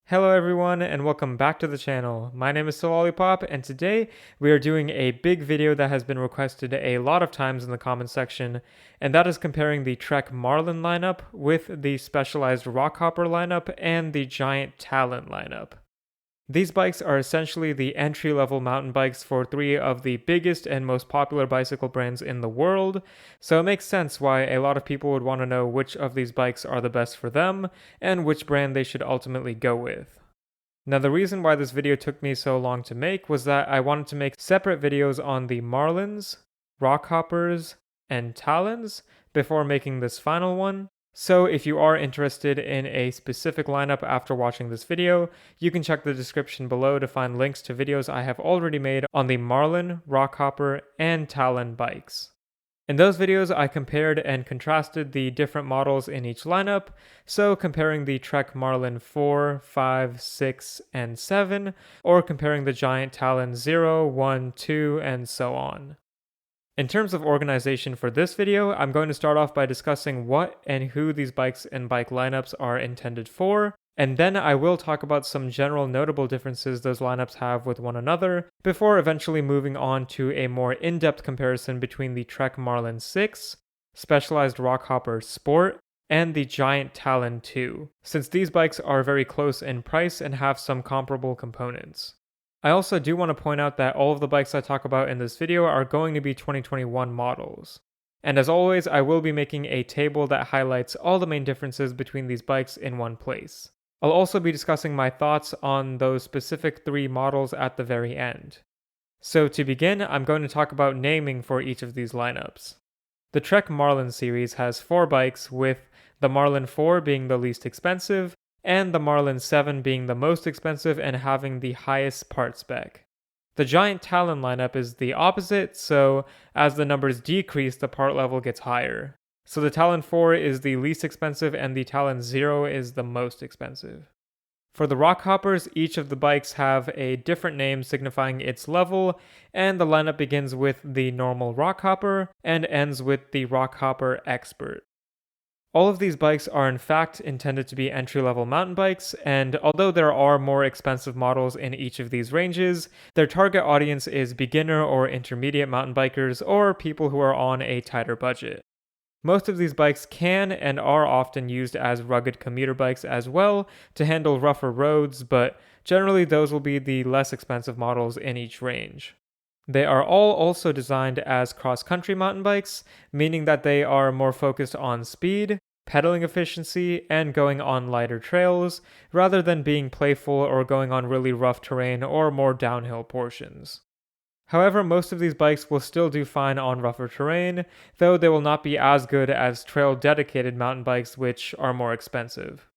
Hello everyone and welcome back to the channel. My name is Lollipop and today we are doing a big video that has been requested a lot of times in the comment section, and that is comparing the Trek Marlin lineup with the Specialized Rockhopper lineup and the Giant Talon lineup. These bikes are essentially the entry-level mountain bikes for three of the biggest and most popular bicycle brands in the world, so it makes sense why a lot of people would want to know which of these bikes are the best for them and which brand they should ultimately go with. Now, the reason why this video took me so long to make was that I wanted to make separate videos on the Marlins, Rockhoppers, and Talons before making this final one. So if you are interested in a specific lineup after watching this video, you can check the description below to find links to videos I have already made on the Marlin, Rockhopper, and Talon bikes. In those videos, I compared and contrasted the different models in each lineup, so comparing the Trek Marlin 4, 5, 6, and 7, or comparing the Giant Talon 0, 1, 2, and so on. In terms of organization for this video, I'm going to start off by discussing what and who these bikes and bike lineups are intended for, and then I will talk about some general notable differences those lineups have with one another, before eventually moving on to a more in-depth comparison between the Trek Marlin 6, Specialized Rockhopper Sport, and the Giant Talon 2, since these bikes are very close in price and have some comparable components. I also do want to point out that all of the bikes I talk about in this video are going to be 2021 models. And as always, I will be making a table that highlights all the main differences between these bikes in one place. I'll also be discussing my thoughts on those specific three models at the very end. So to begin, I'm going to talk about naming for each of these lineups. The Trek Marlin series has 4 bikes, with the Marlin 4 being the least expensive, and the Marlin 7 being the most expensive and having the highest part spec. The Giant Talon lineup is the opposite, so as the numbers decrease, the part level gets higher. So the Talon 4 is the least expensive and the Talon 0 is the most expensive. For the Rockhoppers, each of the bikes have a different name signifying its level, and the lineup begins with the normal Rockhopper and ends with the Rockhopper Expert. All of these bikes are in fact intended to be entry-level mountain bikes, and although there are more expensive models in each of these ranges, their target audience is beginner or intermediate mountain bikers or people who are on a tighter budget. Most of these bikes can and are often used as rugged commuter bikes as well to handle rougher roads, but generally those will be the less expensive models in each range. They are all also designed as cross-country mountain bikes, meaning that they are more focused on speed, pedaling efficiency, and going on lighter trails, rather than being playful or going on really rough terrain or more downhill portions. However, most of these bikes will still do fine on rougher terrain, though they will not be as good as trail-dedicated mountain bikes, which are more expensive.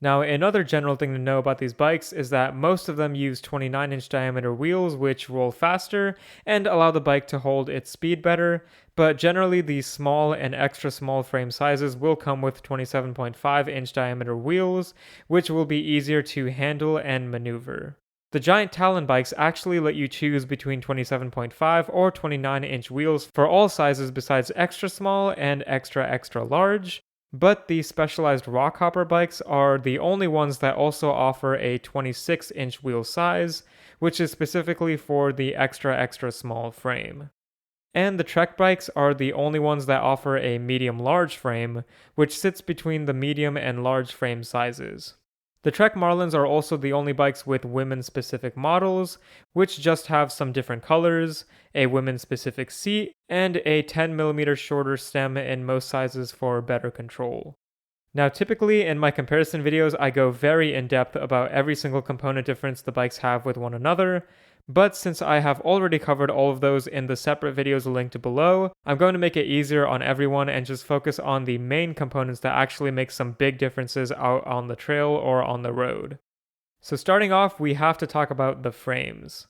Now, another general thing to know about these bikes is that most of them use 29-inch diameter wheels which roll faster and allow the bike to hold its speed better, but generally these small and extra small frame sizes will come with 27.5-inch diameter wheels, which will be easier to handle and maneuver. The Giant Talon bikes actually let you choose between 27.5 or 29-inch wheels for all sizes besides extra small and extra large, but the Specialized Rockhopper bikes are the only ones that also offer a 26-inch wheel size, which is specifically for the extra small frame. And the Trek bikes are the only ones that offer a medium-large frame, which sits between the medium and large frame sizes. The Trek Marlins are also the only bikes with women-specific models, which just have some different colors, a women-specific seat, and a 10mm shorter stem in most sizes for better control. Now, typically in my comparison videos, I go very in-depth about every single component difference the bikes have with one another, but since I have already covered all of those in the separate videos linked below, I'm going to make it easier on everyone and just focus on the main components that actually make some big differences out on the trail or on the road. So starting off, we have to talk about the frames.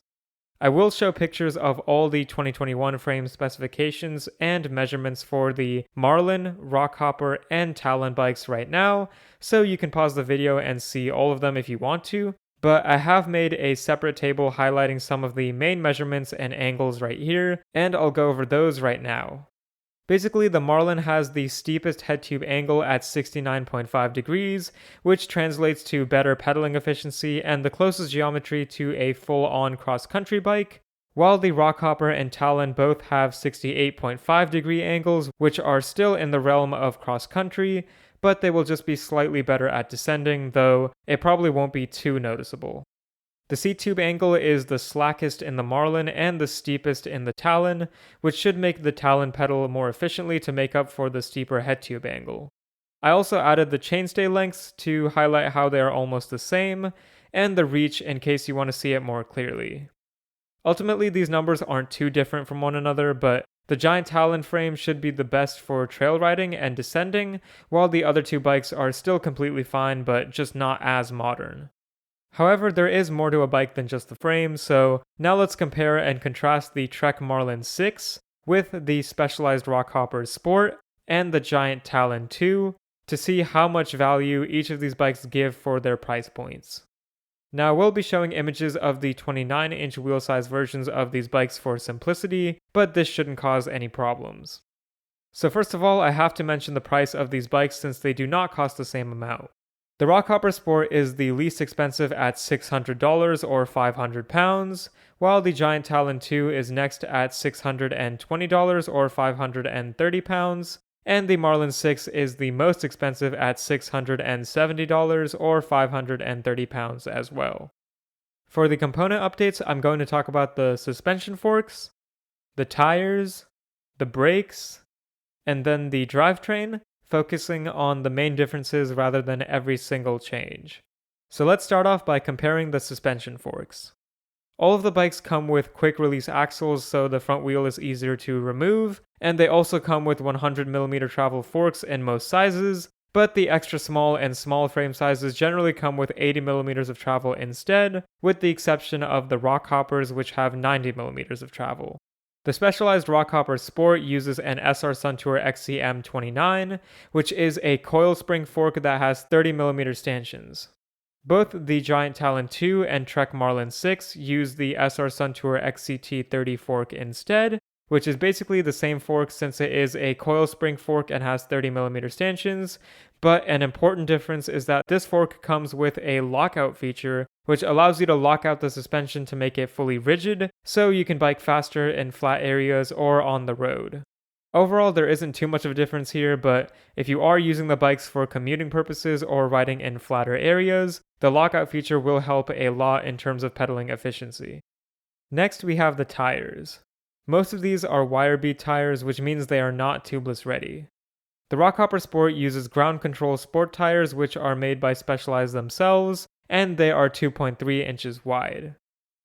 I will show pictures of all the 2021 frame specifications and measurements for the Marlin, Rockhopper, and Talon bikes right now, so you can pause the video and see all of them if you want to. But I have made a separate table highlighting some of the main measurements and angles right here, and I'll go over those right now. Basically, the Marlin has the steepest head tube angle at 69.5 degrees, which translates to better pedaling efficiency and the closest geometry to a full-on cross-country bike, while the Rockhopper and Talon both have 68.5 degree angles, which are still in the realm of cross-country, but they will just be slightly better at descending, though it probably won't be too noticeable. The seat tube angle is the slackest in the Marlin and the steepest in the Talon, which should make the Talon pedal more efficiently to make up for the steeper head tube angle. I also added the chainstay lengths to highlight how they are almost the same, and the reach in case you want to see it more clearly. Ultimately, these numbers aren't too different from one another, but the Giant Talon frame should be the best for trail riding and descending, while the other two bikes are still completely fine, but just not as modern. However, there is more to a bike than just the frame, so now let's compare and contrast the Trek Marlin 6 with the Specialized Rockhopper Sport and the Giant Talon 2 to see how much value each of these bikes give for their price points. Now, we'll be showing images of the 29-inch wheel size versions of these bikes for simplicity, but this shouldn't cause any problems. So first of all, I have to mention the price of these bikes since they do not cost the same amount. The Rockhopper Sport is the least expensive at $600 or £500, while the Giant Talon 2 is next at $620 or £530, and the Marlin 6 is the most expensive at $670 or £530 as well. For the component updates, I'm going to talk about the suspension forks, the tires, the brakes, and then the drivetrain, focusing on the main differences rather than every single change. So let's start off by comparing the suspension forks. All of the bikes come with quick release axles, so the front wheel is easier to remove, and they also come with 100mm travel forks in most sizes, but the extra small and small frame sizes generally come with 80mm of travel instead, with the exception of the Rockhoppers, which have 90mm of travel. The Specialized Rockhopper Sport uses an SR Suntour XCM29, which is a coil spring fork that has 30mm stanchions. Both the Giant Talon 2 and Trek Marlin 6 use the SR Suntour XCT30 fork instead, which is basically the same fork since it is a coil spring fork and has 30mm stanchions, but an important difference is that this fork comes with a lockout feature, which allows you to lock out the suspension to make it fully rigid, so you can bike faster in flat areas or on the road. Overall, there isn't too much of a difference here, but if you are using the bikes for commuting purposes or riding in flatter areas, the lockout feature will help a lot in terms of pedaling efficiency. Next, we have the tires. Most of these are wire bead tires, which means they are not tubeless ready. The Rockhopper Sport uses ground control sport tires, which are made by Specialized themselves, and they are 2.3 inches wide.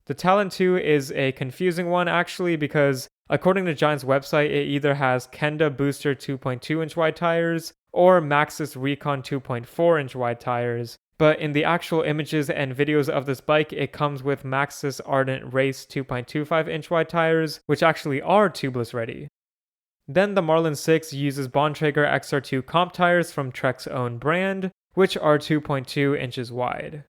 The Talon 2 is a confusing one actually because according to Giant's website, it either has Kenda Booster 2.2 inch wide tires or Maxxis Recon 2.4 inch wide tires, but in the actual images and videos of this bike, it comes with Maxxis Ardent Race 2.25 inch wide tires, which actually are tubeless ready. Then the Marlin 6 uses Bontrager XR2 comp tires from Trek's own brand, which are 2.2 inches wide.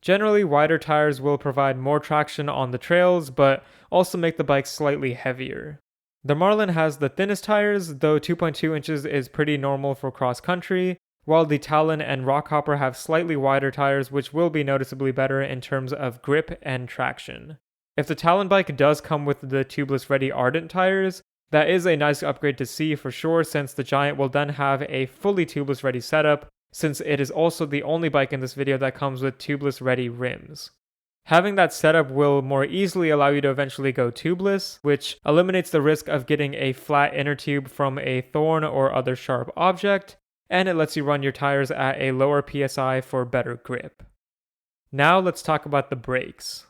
Generally, wider tires will provide more traction on the trails, but also make the bike slightly heavier. The Marlin has the thinnest tires, though 2.2 inches is pretty normal for cross-country, while the Talon and Rockhopper have slightly wider tires, which will be noticeably better in terms of grip and traction. If the Talon bike does come with the tubeless ready Ardent tires, that is a nice upgrade to see for sure, since the Giant will then have a fully tubeless ready setup, since it is also the only bike in this video that comes with tubeless ready rims. Having that setup will more easily allow you to eventually go tubeless, which eliminates the risk of getting a flat inner tube from a thorn or other sharp object, and it lets you run your tires at a lower PSI for better grip. Now let's talk about the brakes.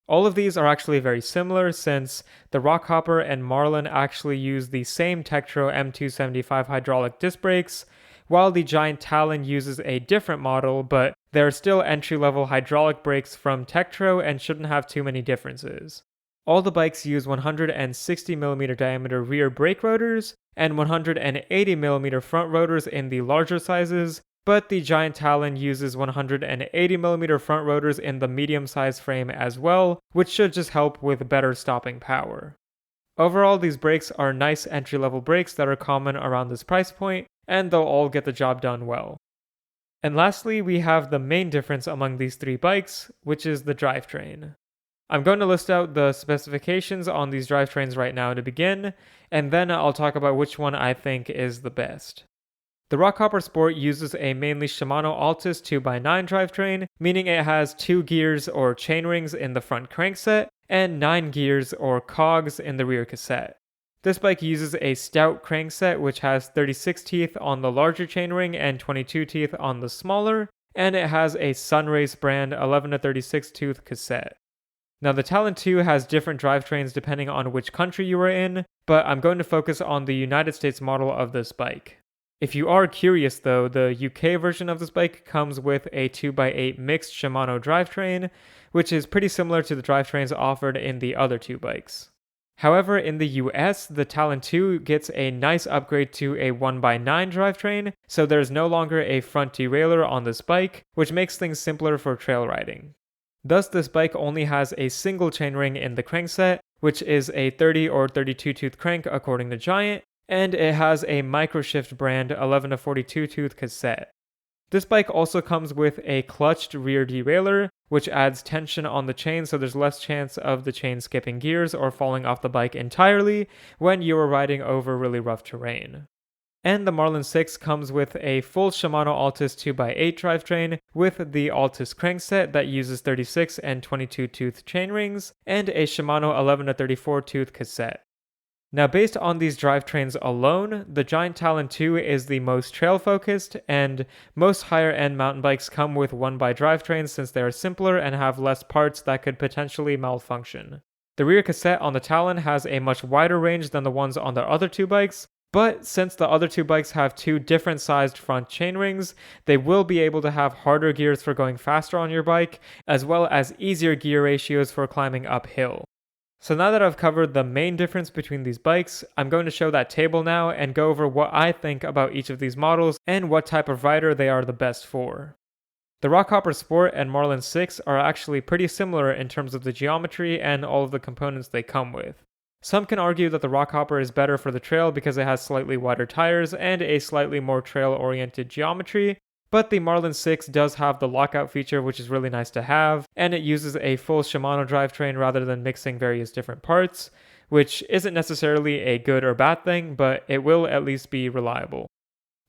All of these are actually very similar since the Rockhopper and Marlin actually use the same Tektro M275 hydraulic disc brakes, while the Giant Talon uses a different model, but they're still entry-level hydraulic brakes from Tektro and shouldn't have too many differences. All the bikes use 160mm diameter rear brake rotors and 180mm front rotors in the larger sizes, but the Giant Talon uses 180mm front rotors in the medium-sized frame as well, which should just help with better stopping power. Overall, these brakes are nice entry-level brakes that are common around this price point, and they'll all get the job done well. And lastly, we have the main difference among these three bikes, which is the drivetrain. I'm going to list out the specifications on these drivetrains right now to begin, and then I'll talk about which one I think is the best. The Rockhopper Sport uses a mainly Shimano Altus 2x9 drivetrain, meaning it has 2 gears or chainrings in the front crankset and 9 gears or cogs in the rear cassette. This bike uses a stout crankset which has 36 teeth on the larger chainring and 22 teeth on the smaller, and it has a Sunrace brand 11 to 36 tooth cassette. Now the Talon 2 has different drivetrains depending on which country you are in, but I'm going to focus on the United States model of this bike. If you are curious though, the UK version of this bike comes with a 2x8 mixed Shimano drivetrain, which is pretty similar to the drivetrains offered in the other two bikes. However, in the US, the Talon 2 gets a nice upgrade to a 1x9 drivetrain, so there's no longer a front derailleur on this bike, which makes things simpler for trail riding. Thus, this bike only has a single chainring in the crankset, which is a 30 or 32 tooth crank according to Giant, and it has a Microshift brand 11 to 42 tooth cassette. This bike also comes with a clutched rear derailleur, which adds tension on the chain so there's less chance of the chain skipping gears or falling off the bike entirely when you are riding over really rough terrain. And the Marlin 6 comes with a full Shimano Altus 2x8 drivetrain with the Altus crankset that uses 36 and 22 tooth chainrings and a Shimano 11 to 34 tooth cassette. Now based on these drivetrains alone, the Giant Talon 2 is the most trail focused, and most higher end mountain bikes come with 1x drivetrains since they are simpler and have less parts that could potentially malfunction. The rear cassette on the Talon has a much wider range than the ones on the other two bikes, but since the other two bikes have two different sized front chainrings, they will be able to have harder gears for going faster on your bike, as well as easier gear ratios for climbing uphill. So now that I've covered the main difference between these bikes, I'm going to show that table now and go over what I think about each of these models and what type of rider they are the best for. The Rockhopper Sport and Marlin 6 are actually pretty similar in terms of the geometry and all of the components they come with. Some can argue that the Rockhopper is better for the trail because it has slightly wider tires and a slightly more trail-oriented geometry, but the Marlin 6 does have the lockout feature, which is really nice to have, and it uses a full Shimano drivetrain rather than mixing various different parts, which isn't necessarily a good or bad thing, but it will at least be reliable.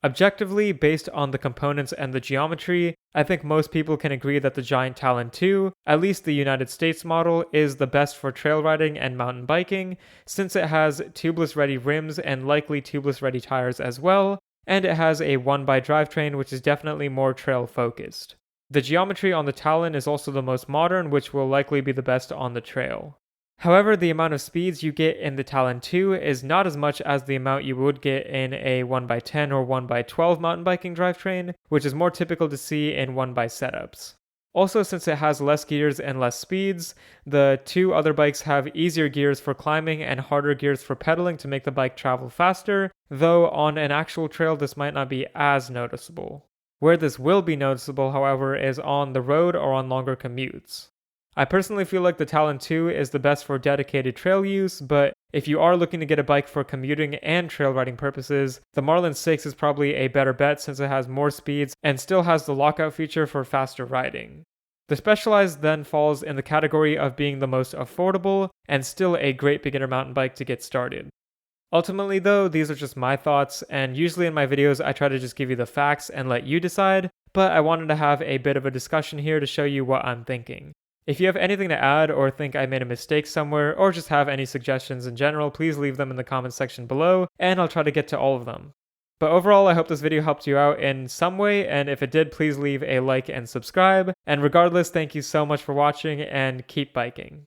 Objectively, based on the components and the geometry, I think most people can agree that the Giant Talon 2, at least the United States model, is the best for trail riding and mountain biking, since it has tubeless-ready rims and likely tubeless-ready tires as well, and it has a 1x drivetrain which is definitely more trail-focused. The geometry on the Talon is also the most modern, which will likely be the best on the trail. However, the amount of speeds you get in the Talon 2 is not as much as the amount you would get in a 1x10 or 1x12 mountain biking drivetrain, which is more typical to see in 1x setups. Also, since it has less gears and less speeds, the two other bikes have easier gears for climbing and harder gears for pedaling to make the bike travel faster, though on an actual trail this might not be as noticeable. Where this will be noticeable, however, is on the road or on longer commutes. I personally feel like the Talon 2 is the best for dedicated trail use, but if you are looking to get a bike for commuting and trail riding purposes, the Marlin 6 is probably a better bet since it has more speeds and still has the lockout feature for faster riding. The Specialized then falls in the category of being the most affordable and still a great beginner mountain bike to get started. Ultimately though, these are just my thoughts, and usually in my videos I try to just give you the facts and let you decide, but I wanted to have a bit of a discussion here to show you what I'm thinking. If you have anything to add or think I made a mistake somewhere or just have any suggestions in general, please leave them in the comments section below and I'll try to get to all of them. But overall, I hope this video helped you out in some way, and if it did, please leave a like and subscribe. And regardless, thank you so much for watching and keep biking.